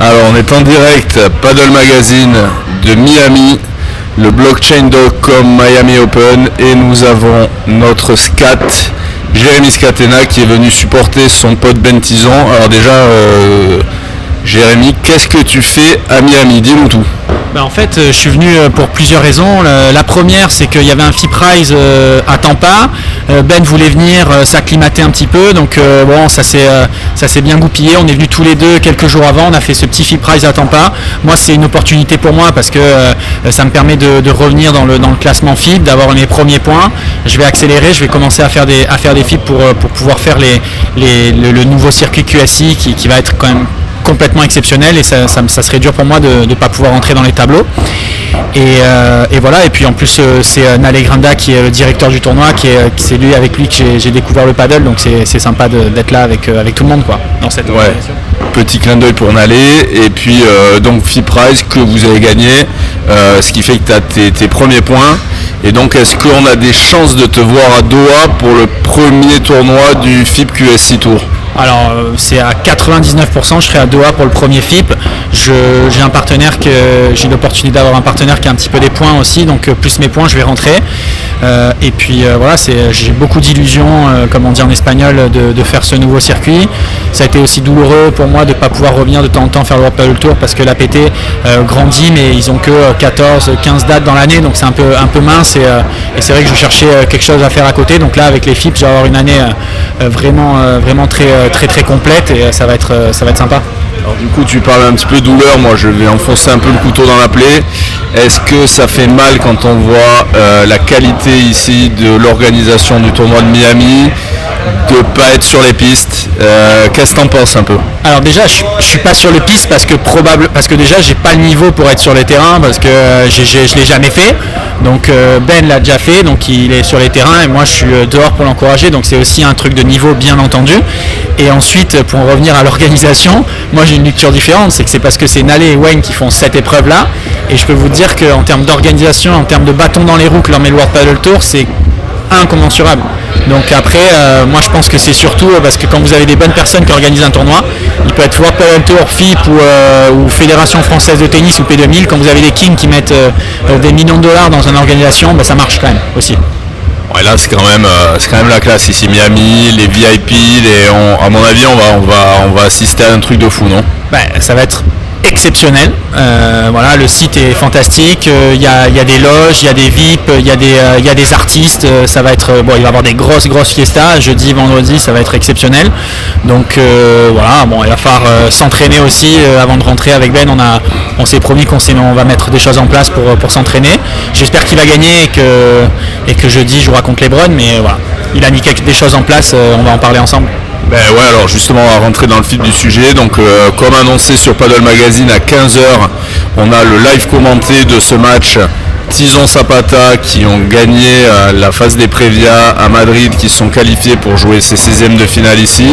Alors on est en direct à Paddle Magazine de Miami, le blockchain.com Miami Open, et nous avons notre scat, Jérémy Scatena, qui est venu supporter son pote Ben Tizon. Alors déjà, Jérémy, qu'est-ce que tu fais à Miami? Dis-nous tout. En fait, je suis venu pour plusieurs raisons. La première, c'est qu'il y avait un FIPRISE à Tampa. Ben voulait venir s'acclimater un petit peu, donc bon, ça s'est bien goupillé. On est venus tous les deux quelques jours avant. On a fait ce petit FIPRISE à Tampa. Moi, c'est une opportunité pour moi parce que ça me permet de revenir dans le classement FIP, d'avoir mes premiers points. Je vais accélérer, je vais commencer à faire des FIP pour pouvoir faire le nouveau circuit QSI qui va être quand même complètement exceptionnel, et ça serait dur pour moi de ne pas pouvoir entrer dans les tableaux. Et voilà, et puis en plus c'est Nale Granda qui est le directeur du tournoi, c'est lui avec lui que j'ai découvert le paddle, donc c'est sympa d'être là avec tout le monde quoi, dans cette organisation. Petit clin d'œil pour Nale, et puis donc FIPRISE que vous avez gagné, ce qui fait que tu as tes premiers points. Et donc est-ce qu'on a des chances de te voir à Doha pour le premier tournoi du FIP QSI Tour? Alors c'est à 99%, je serai à Doha pour le premier FIP. J'ai un partenaire j'ai l'opportunité d'avoir un partenaire qui a un petit peu des points aussi, donc plus mes points je vais rentrer. Et puis voilà, j'ai beaucoup d'illusions, comme on dit en espagnol, de faire ce nouveau circuit. Ça a été aussi douloureux pour moi de ne pas pouvoir revenir de temps en temps faire le World Paddle Tour parce que l'APT grandit, mais ils ont que 14-15 dates dans l'année, donc c'est un peu mince, et c'est vrai que je cherchais quelque chose à faire à côté. Donc là avec les FIP, je vais avoir une année vraiment très complète, et ça va être sympa. Alors du coup tu parles un petit peu de douleur, moi je vais enfoncer un peu le couteau dans la plaie. Est-ce que ça fait mal quand on voit la qualité ici de l'organisation du tournoi de Miami, de ne pas être sur les pistes? Qu'est-ce que t'en penses un peu? Alors déjà je suis pas sur les pistes parce que déjà j'ai pas le niveau pour être sur les terrains, parce que je l'ai jamais fait. Donc Ben l'a déjà fait, donc il est sur les terrains, et moi je suis dehors pour l'encourager, donc c'est aussi un truc de niveau bien entendu. Et ensuite, pour en revenir à l'organisation, moi j'ai une lecture différente, c'est parce que c'est Nale et Wayne qui font cette épreuve là, et je peux vous dire qu'en termes d'organisation, en termes de bâton dans les roues que leur met le World Paddle Tour, c'est incommensurable. Donc après, moi je pense que c'est surtout parce que quand vous avez des bonnes personnes qui organisent un tournoi, il peut être World Paddle Tour, FIP ou Fédération Française de Tennis ou P2000, quand vous avez des kings qui mettent des millions de dollars dans une organisation, ça marche quand même aussi. Ouais, là c'est quand même la classe ici, Miami, les VIP, à mon avis on va assister à un truc de fou, non? Ça va être exceptionnel. Voilà, le site est fantastique. Il y a des loges, il y a des VIP, il y a des artistes. Ça va être il va y avoir des grosses fiestas. Jeudi, vendredi, ça va être exceptionnel. Donc voilà, il va falloir s'entraîner aussi avant de rentrer avec Ben. On s'est promis on va mettre des choses en place pour s'entraîner. J'espère qu'il va gagner et que jeudi je jouera contre LeBron. Mais voilà, il a mis des choses en place. On va en parler ensemble. Alors justement on va rentrer dans le fil du sujet. Donc comme annoncé sur Paddle Magazine, à 15h on a le live commenté de ce match Tizon Zapata qui ont gagné la phase des Prévia à Madrid, qui sont qualifiés pour jouer ces 16e de finale ici,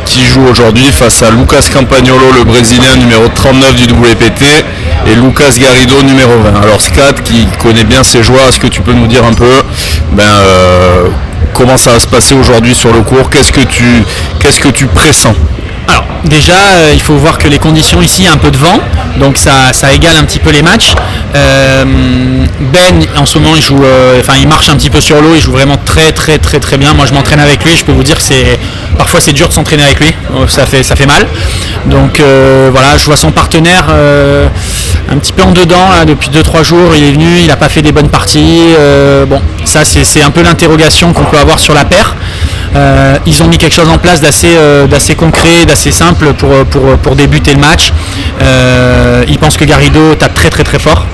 qui joue aujourd'hui face à Lucas Campagnolo, le Brésilien numéro 39 du WPT, et Lucas Garrido numéro 20. Alors Scat, qui connaît bien ces joueurs, est-ce que tu peux nous dire un peu comment ça va se passer aujourd'hui sur le court? Qu'est-ce que tu pressens? Alors déjà il faut voir que les conditions ici, un peu de vent, donc ça égale un petit peu les matchs. Ben en ce moment il joue, il marche un petit peu sur l'eau, il joue vraiment très bien. Moi je m'entraîne avec lui, je peux vous dire que parfois c'est dur de s'entraîner avec lui, ça fait mal. Donc voilà, je vois son partenaire un petit peu en dedans là, depuis 2-3 jours, il est venu, il n'a pas fait des bonnes parties. Ça c'est un peu l'interrogation qu'on peut avoir sur la paire. Ils ont mis quelque chose en place d'assez concret, d'assez simple pour débuter le match. Ils pensent que Garrido tape très fort,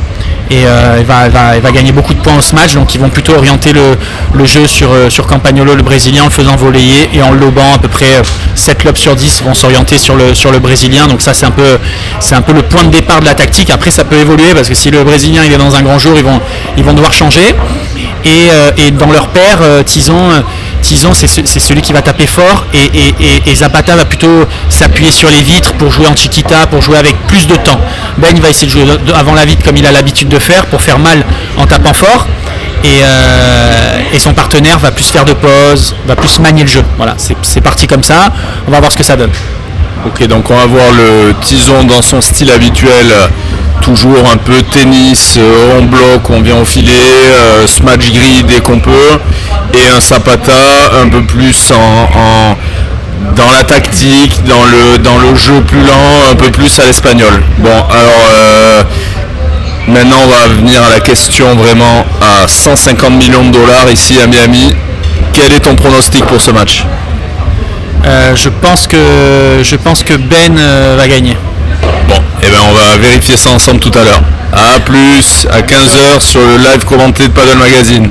et il va gagner beaucoup de points au match, donc ils vont plutôt orienter le jeu sur Campagnolo, le Brésilien, en le faisant voler et en le lobant. À peu près 7 lobes sur 10 vont s'orienter sur le Brésilien, donc ça c'est un peu le point de départ de la tactique. Après ça peut évoluer, parce que si le Brésilien il est dans un grand jour, ils vont devoir changer. Et dans leur paire, Tizon c'est celui qui va taper fort, et Zapata va plutôt s'appuyer sur les vitres pour jouer en chiquita, pour jouer avec plus de temps. Ben il va essayer de jouer avant la vitre comme il a l'habitude de faire, pour faire mal en tapant fort, et son partenaire va plus faire de pause, va plus manier le jeu. Voilà, c'est parti comme ça, on va voir ce que ça donne. Ok, donc on va voir le Tison dans son style habituel, toujours un peu tennis, on bloc, on vient au filet, smash gris dès qu'on peut, et un Zapata un peu plus dans la tactique, dans le jeu plus lent, un peu plus à l'espagnol. Bon, alors maintenant on va venir à la question vraiment à 150 millions de dollars ici à Miami. Quel est ton pronostic pour ce match ? Je pense que Ben va gagner. Bon, et ben on va vérifier ça ensemble tout à l'heure. A plus, à 15h sur le live commenté de Paddle Magazine.